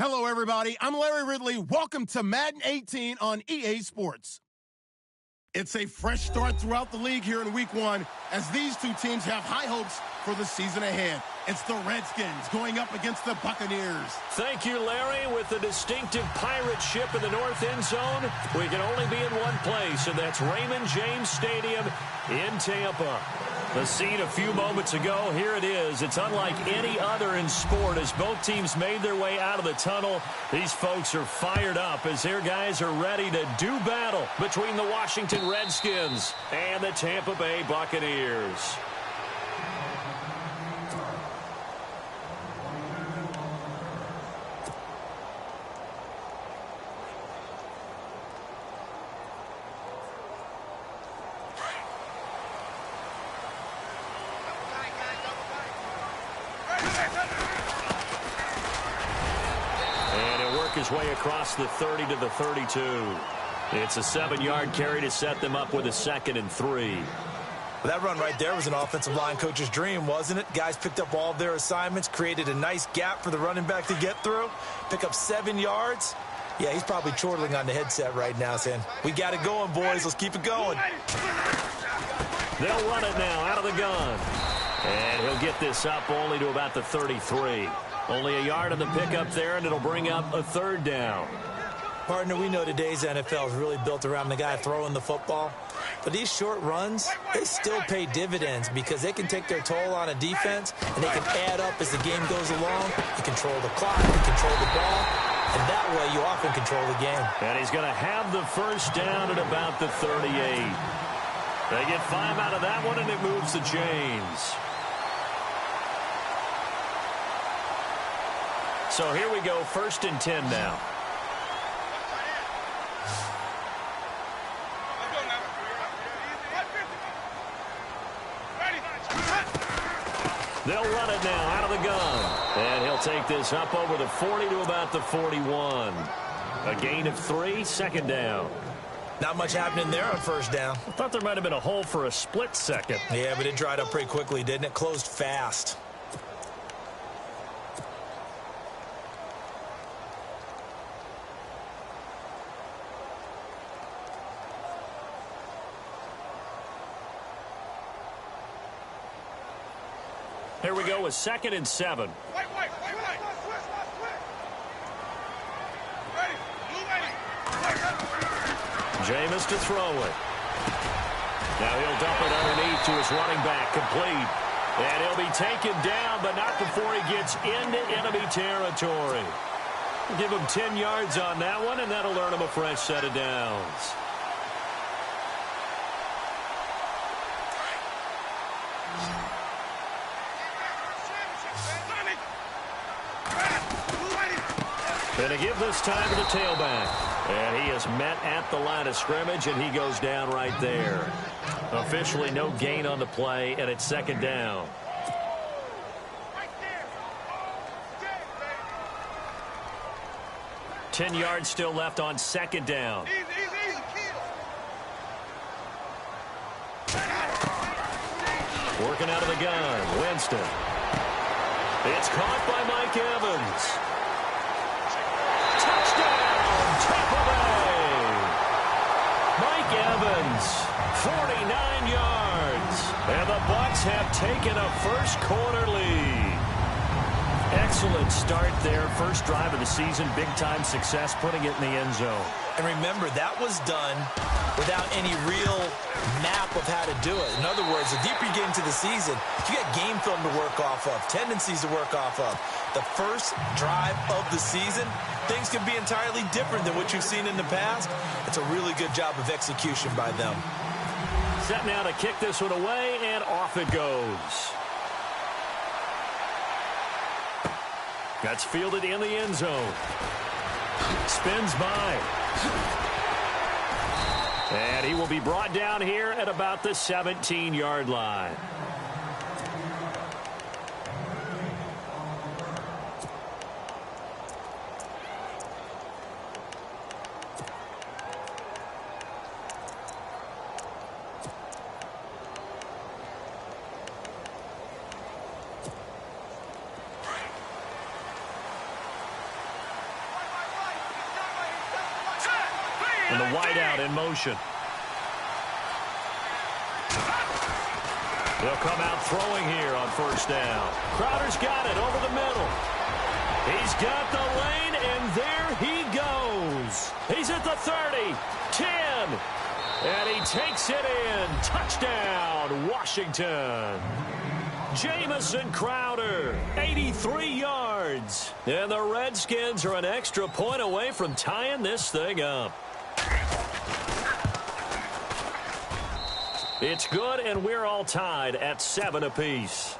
Hello, everybody. I'm Larry Ridley. Welcome to Madden 18 on EA Sports. It's a fresh start throughout the league here in Week 1 as these two teams have high hopes for the season ahead. It's the Redskins going up against the Buccaneers. Thank you, Larry. With the distinctive pirate ship in the north end zone, we can only be in one place, and that's Raymond James Stadium in Tampa. The scene a few moments ago, here it is. It's unlike any other in sport as both teams made their way out of the tunnel. These folks are fired up as their guys are ready to do battle between the Washington Redskins and the Tampa Bay Buccaneers. His way across the 30 to the 32. It's a 7-yard carry to set them up with a 2nd and 3. Well, that run right there was an offensive line coach's dream, wasn't it? Guys picked up all of their assignments, created a nice gap for the running back to get through, pick up 7 yards. Yeah, he's probably chortling on the headset right now saying, we got it going, boys. Let's keep it going. They'll run it now out of the gun. And he'll get this up only to about the 33. Only a yard on the pickup there, and it'll bring up a 3rd down. Partner, we know today's NFL is really built around the guy throwing the football. But these short runs, they still pay dividends because they can take their toll on a defense, and they can add up as the game goes along. You control the clock, you control the ball, and that way you often control the game. And he's going to have the 1st down at about the 38. They get 5 out of that one, and it moves the chains. So here we go, 1st and 10 now. They'll run it now out of the gun. And he'll take this up over the 40 to about the 41. A gain of 3, 2nd down. Not much happening there on 1st down. I thought there might have been a hole for a split second. Yeah, but it dried up pretty quickly, didn't it? Closed fast. Here we go with 2nd and 7. Jameis to throw it. Now he'll dump it underneath to his running back, complete. And he'll be taken down, but not before he gets into enemy territory. We'll give him 10 yards on that one, and that'll earn him a fresh set of downs. Going to give this time to the tailback. And he is met at the line of scrimmage, and he goes down right there. Officially no gain on the play, and it's 2nd down. Ten yards still left on 2nd down. Working out of the gun, Winston. It's caught by Mike Evans. Touchdown, Tampa Bay. Mike Evans, 49 yards. And the Bucs have taken a 1st quarter lead. Excellent start there. 1st drive of the season. Big-time success, putting it in the end zone. And remember, that was done without any real map of how to do it. In other words, the deeper you get into the season, you got game film to work off of, tendencies to work off of. The 1st drive of the season, things can be entirely different than what you've seen in the past. It's a really good job of execution by them. Set now to kick this one away, and off it goes. That's fielded in the end zone. Spins by. And he will be brought down here at about the 17-yard line. And the wideout in motion. They'll come out throwing here on first down. Crowder's got it over the middle. He's got the lane, and there he goes. He's at the 30, 10, and he takes it in. Touchdown, Washington. Jamison Crowder, 83 yards. And the Redskins are an extra point away from tying this thing up. It's good, and we're all tied at 7 apiece.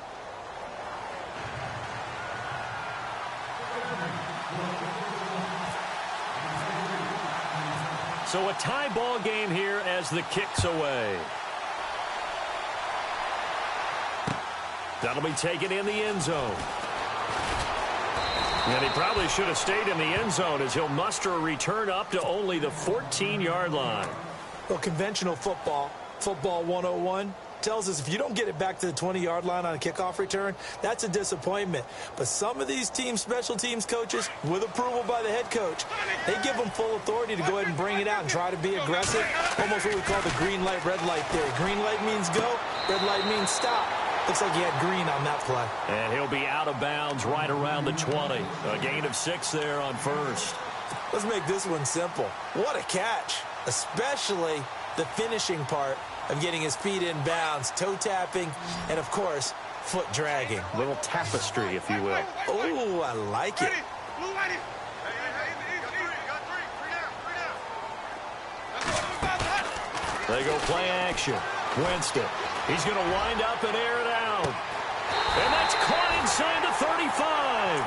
So a tie ball game here as the kick's away. That'll be taken in the end zone. And he probably should have stayed in the end zone as he'll muster a return up to only the 14-yard line. Well, conventional football 101, tells us if you don't get it back to the 20-yard line on a kickoff return, that's a disappointment. But some of these special teams coaches, with approval by the head coach, they give them full authority to go ahead and bring it out and try to be aggressive. Almost what we call the green light, red light theory. Green light means go, red light means stop. Looks like he had green on that play. And he'll be out of bounds right around the 20. A gain of 6 there on first. Let's make this one simple. What a catch, especially the finishing part of getting his feet in bounds, toe tapping, and, of course, foot dragging. Little tapestry, if you will. Oh, I like it. They go play action. Winston. He's going to wind up and air it out. And that's caught inside the 35.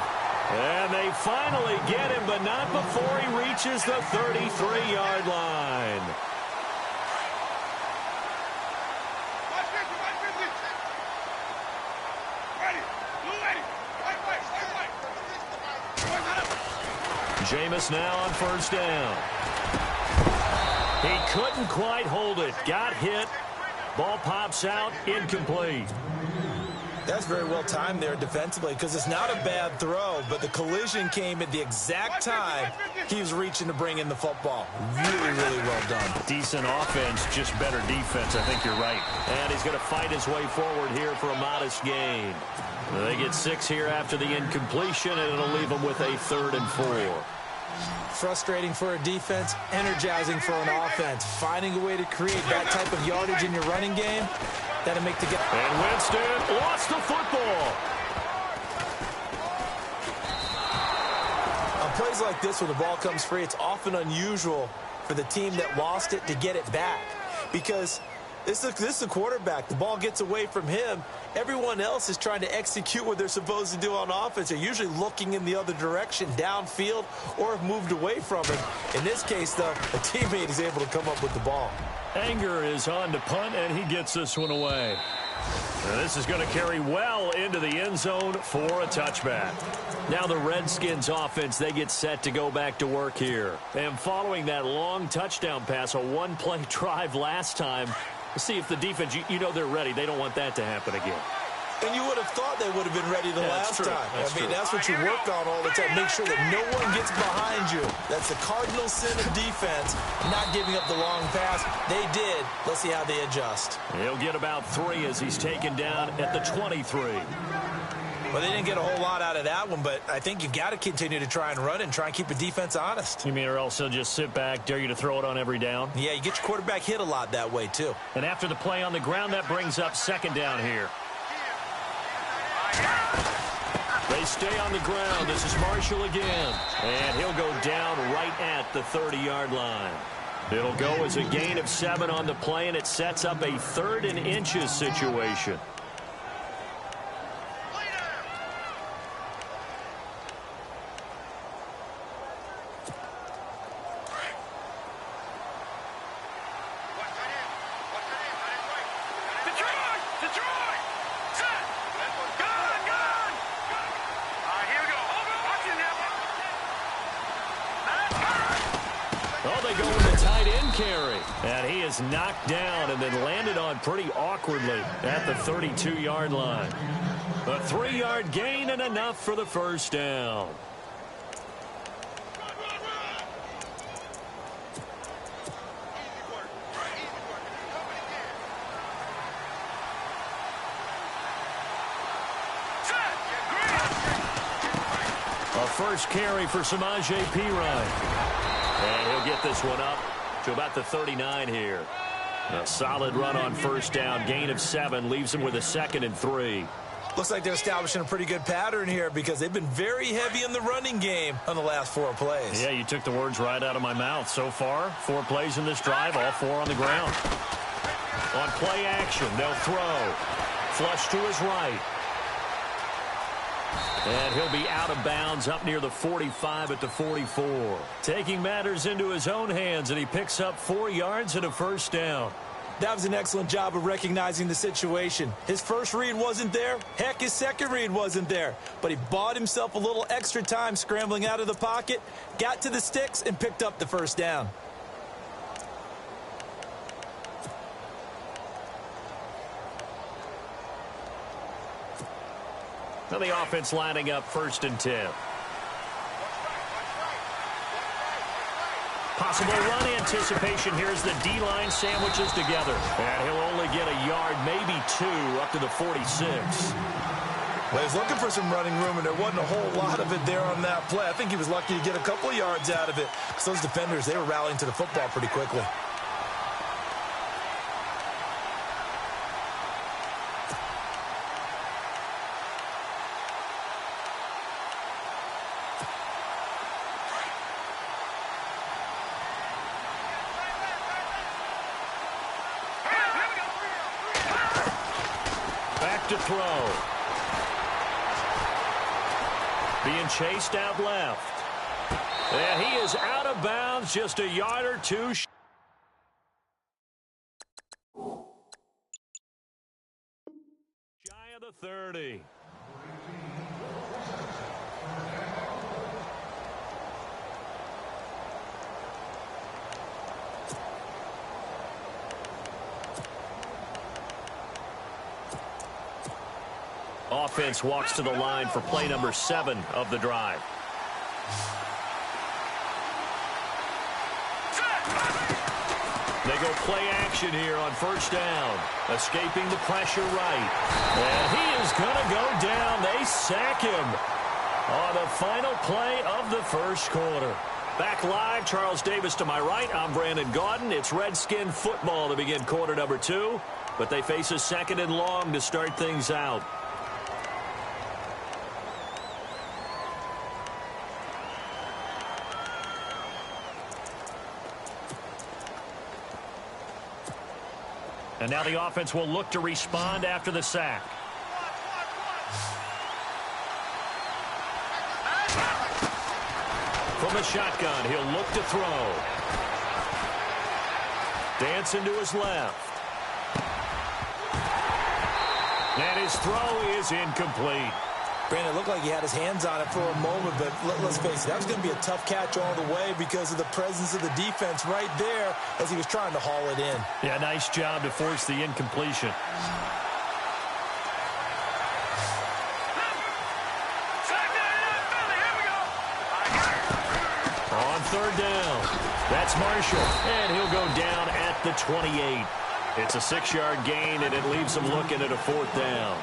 And they finally get him, but not before he reaches the 33-yard line. Jameis now on first down. He couldn't quite hold it. Got hit. Ball pops out. Incomplete. That's very well timed there defensively because it's not a bad throw, but the collision came at the exact time he was reaching to bring in the football. Really, really well done. Decent offense, just better defense. I think you're right. And he's going to fight his way forward here for a modest gain. They get 6 here after the incompletion, and it'll leave them with a 3rd and 4. Frustrating for a defense, energizing for an offense. Finding a way to create that type of yardage in your running game, that'll make the game. And Winston lost the football. On plays like this, when the ball comes free, it's often unusual for the team that lost it to get it back. Because this is the quarterback. The ball gets away from him. Everyone else is trying to execute what they're supposed to do on offense. They're usually looking in the other direction, downfield, or have moved away from him. In this case, though, a teammate is able to come up with the ball. Anger is on to punt, and he gets this one away. Now this is going to carry well into the end zone for a touchback. Now the Redskins offense, they get set to go back to work here. And following that long touchdown pass, a one-play drive last time, see if the defense, you know they're ready. They don't want that to happen again. And you would have thought they would have been ready the last time. That's what you work on all the time. Make sure that no one gets behind you. That's the cardinal sin of defense, not giving up the long pass. They did. Let's see how they adjust. He'll get about 3 as he's taken down at the 23. Well, they didn't get a whole lot out of that one, but I think you've got to continue to try and run and try and keep the defense honest. You mean or else he'll just sit back, dare you to throw it on every down? Yeah, you get your quarterback hit a lot that way, too. And after the play on the ground, that brings up 2nd down here. They stay on the ground. This is Marshall again. And he'll go down right at the 30-yard line. It'll go as a gain of 7 on the play, and it sets up a 3rd and inches situation. And he is knocked down and then landed on pretty awkwardly at the 32-yard line. A 3-yard gain and enough for the first down. first carry for Samaje Perine. And he'll get this one up to about the 39 here. A solid run on first down. Gain of 7 leaves him with a 2nd and 3. Looks like they're establishing a pretty good pattern here because they've been very heavy in the running game on the last 4 plays. Yeah, you took the words right out of my mouth. So far, 4 plays in this drive, all 4 on the ground. On play action, they'll throw. Flush to his right. And he'll be out of bounds up near the 45 at the 44. Taking matters into his own hands, and he picks up 4 yards and a first down. That was an excellent job of recognizing the situation. His first read wasn't there. Heck, his second read wasn't there. But he bought himself a little extra time scrambling out of the pocket, got to the sticks, and picked up the first down. Now the offense lining up 1st and 10. Possible run anticipation. Here's the D-line sandwiches together. And he'll only get a yard, maybe 2, up to the 46. Well, he was looking for some running room, and there wasn't a whole lot of it there on that play. I think he was lucky to get a couple of yards out of it because those defenders, they were rallying to the football pretty quickly. To throw. Being chased out left. And he is out of bounds, just a yard or 2. Shy of the 30. Offense walks to the line for play number 7 of the drive. They go play action here on first down. Escaping the pressure right. And he is going to go down. They sack him on the final play of the first quarter. Back live, Charles Davis to my right. I'm Brandon Gaudin. It's Redskin football to begin quarter number 2. But they face a 2nd and long to start things out. And now the offense will look to respond after the sack. From the shotgun, he'll look to throw. Dancing to his left. And his throw is incomplete. Brandon, it looked like he had his hands on it for a moment, but let's face it, that was going to be a tough catch all the way because of the presence of the defense right there as he was trying to haul it in. Yeah, nice job to force the incompletion. On 3rd down, that's Marshall, and he'll go down at the 28. It's a 6-yard gain, and it leaves him looking at a 4th down.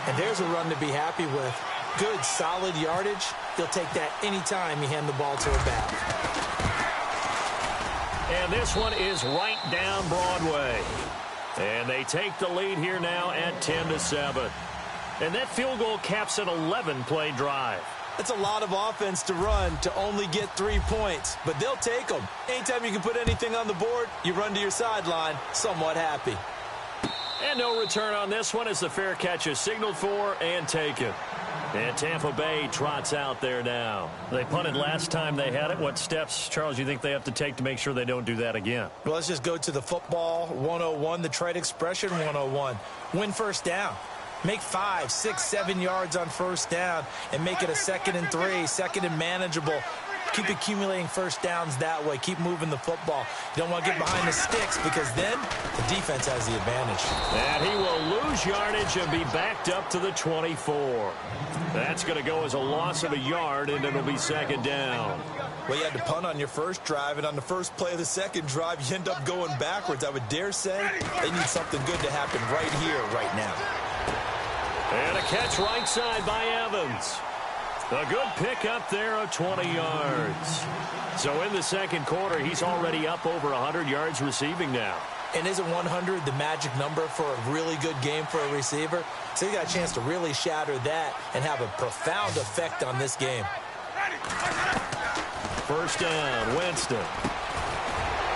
And there's a run to be happy with. Good, solid yardage. They'll take that anytime you hand the ball to a back. And this one is right down Broadway. And they take the lead here now at 10-7. And that field goal caps an 11-play drive. It's a lot of offense to run to only get 3 points, but they'll take them. Anytime you can put anything on the board, you run to your sideline somewhat happy. And no return on this one as the fair catch is signaled for and taken. And Tampa Bay trots out there now. They punted last time they had it. What steps, Charles, you think they have to take to make sure they don't do that again? Well, let's just go to the football 101, the trade expression 101. Win first down. Make 5, 6, 7 yards on first down and make it a 2nd and 3, 2nd and manageable. Keep accumulating first downs that way. Keep moving the football. You don't want to get behind the sticks because then the defense has the advantage. And he will lose yardage and be backed up to the 24. That's going to go as a loss of a yard, and it'll be 2nd down. Well, you had to punt on your first drive, and on the first play of the second drive, you end up going backwards. I would dare say they need something good to happen right here, right now. And a catch right side by Evans. A good pick up there of 20 yards. So in the second quarter, he's already up over 100 yards receiving now. And isn't 100 the magic number for a really good game for a receiver? So he got a chance to really shatter that and have a profound effect on this game. First down, Winston.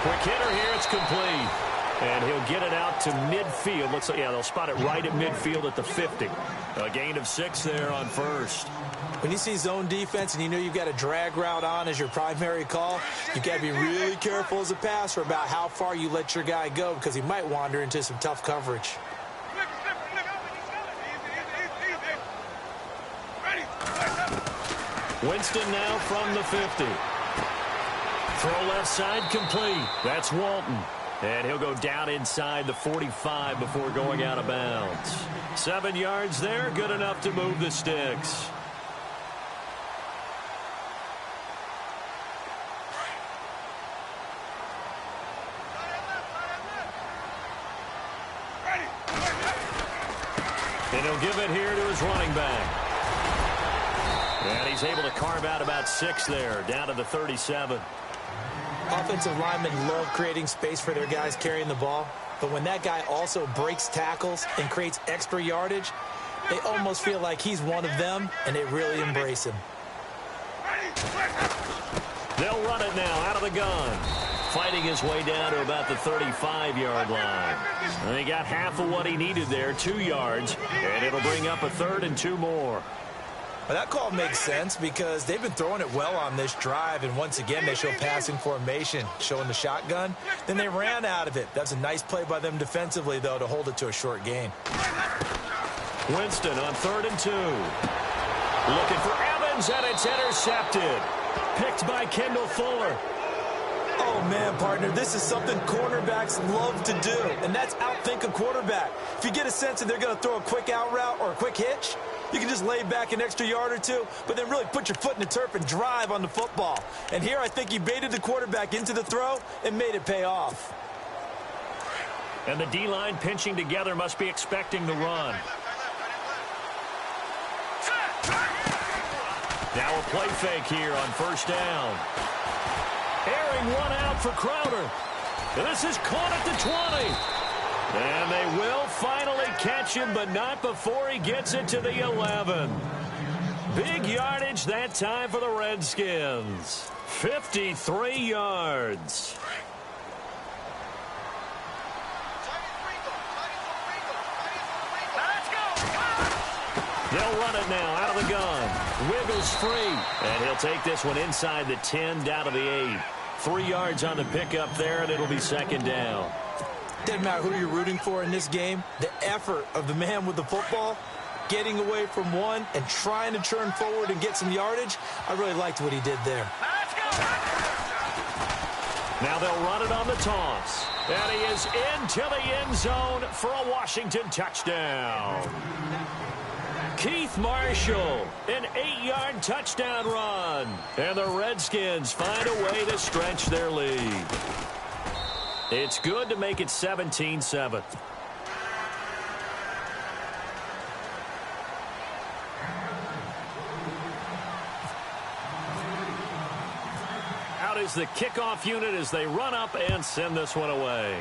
Quick hitter here, it's complete. And he'll get it out to midfield. Looks like, yeah, they'll spot it right at midfield at the 50. A gain of 6 there on first. When you see zone defense and you know you've got a drag route on as your primary call, you've got to be really careful as a passer about how far you let your guy go because he might wander into some tough coverage. Winston now from the 50. Throw left side complete. That's Walton. And he'll go down inside the 45 before going out of bounds. 7 yards there, good enough to move the sticks. And he'll give it here to his running back. And he's able to carve out about 6 there, down to the 37. Offensive linemen love creating space for their guys carrying the ball, but when that guy also breaks tackles and creates extra yardage, they almost feel like he's one of them, and they really embrace him. They'll run it now out of the gun. Fighting his way down to about the 35-yard line. And he got half of what he needed there, 2 yards, and it'll bring up a 3rd and 2 more. Well, that call makes sense because they've been throwing it well on this drive, and once again they show passing formation, showing the shotgun. Then they ran out of it. That's a nice play by them defensively, though, to hold it to a short gain. Winston on 3rd and 2. Looking for Evans, and it's intercepted. Picked by Kendall Fuller. Oh, man, partner, this is something cornerbacks love to do, and that's outthink a quarterback. If you get a sense that they're going to throw a quick out route or a quick hitch, you can just lay back an extra yard or two, but then really put your foot in the turf and drive on the football. And here I think he baited the quarterback into the throw and made it pay off. And the D-line pinching together must be expecting the run. Now a play fake here on first down. Airing one out for Crowder. And this is caught at the 20. And they will finally catch him, but not before he gets it to the 11. Big yardage that time for the Redskins. 53 yards. They'll run it now out of the gun. Wiggles free. And he'll take this one inside the 10 down to the 8. 3 yards on the pickup there, and it'll be second down. Doesn't matter who you're rooting for in this game. The effort of the man with the football, getting away from one and trying to turn forward and get some yardage, I really liked what he did there. Now they'll run it on the toss. And he is into the end zone for a Washington touchdown. Keith Marshall, an 8-yard touchdown run. And the Redskins find a way to stretch their lead. It's good to make it 17-7. Out is the kickoff unit as they run up and send this one away.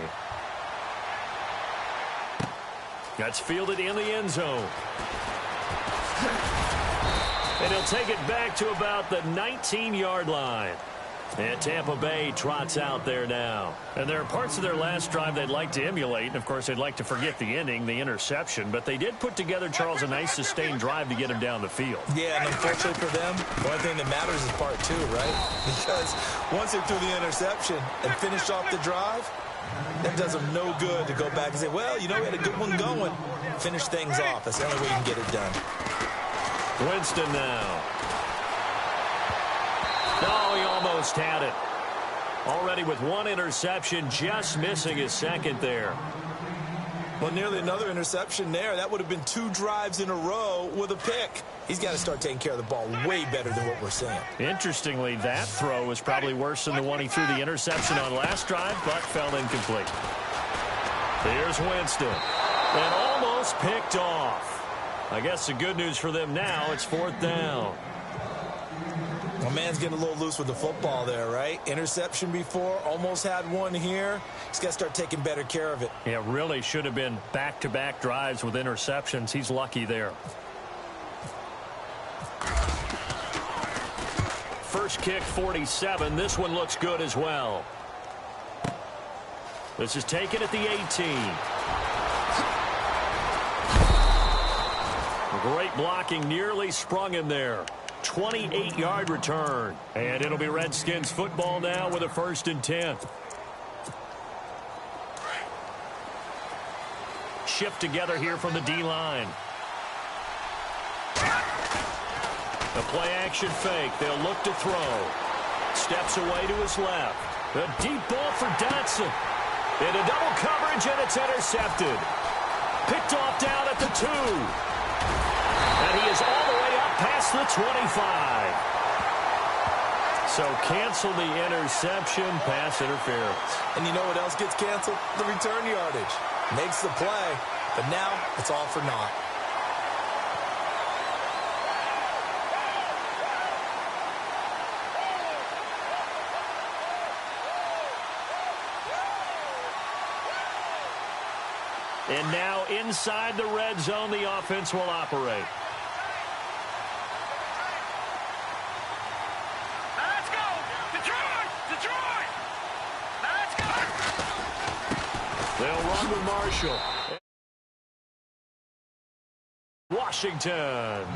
That's fielded in the end zone. And he'll take it back to about the 19-yard line. And Tampa Bay trots out there now. And there are parts of their last drive they'd like to emulate. And, of course, they'd like to forget the inning, the interception. But they did put together, Charles, a nice sustained drive to get him down the field. Yeah, and unfortunately for them, the only thing that matters is part 2, right? Because once they threw the interception and finished off the drive, that does them no good to go back and say, well, you know, we had a good one going. Finish things off. That's the only way you can get it done. Winston now. Oh, he almost had it. Already with 1 interception, just missing his second there. Well, nearly another interception there. That would have been 2 drives in a row with a pick. He's got to start taking care of the ball way better than what we're seeing. Interestingly, that throw was probably worse than the one he threw the interception on last drive, but fell incomplete. Here's Winston. And almost picked off. I guess the good news for them now, it's 4th down. man's getting a little loose with the football there, right? Interception before, almost had one here. He's got to start taking better care of it. Yeah, really should have been back-to-back drives with interceptions. He's lucky there. First kick, 47. This one looks good as well. This is taken at the 18. Great blocking, nearly sprung him there. 28-yard return. And it'll be Redskins football now with a 1st and 10. Shift together here from the D-line. The play-action fake. They'll look to throw. Steps away to his left. A deep ball for Dotson. Into double coverage, and it's intercepted. Picked off down at the 2. And he is all the way up past the 25. So cancel the interception, pass interference. And you know what else gets canceled? The return yardage. Makes the play, but now it's all for naught. And now inside the red zone, the offense will operate. Let's go! Detroit! Detroit! Let's go! They'll run with Marshall. Washington.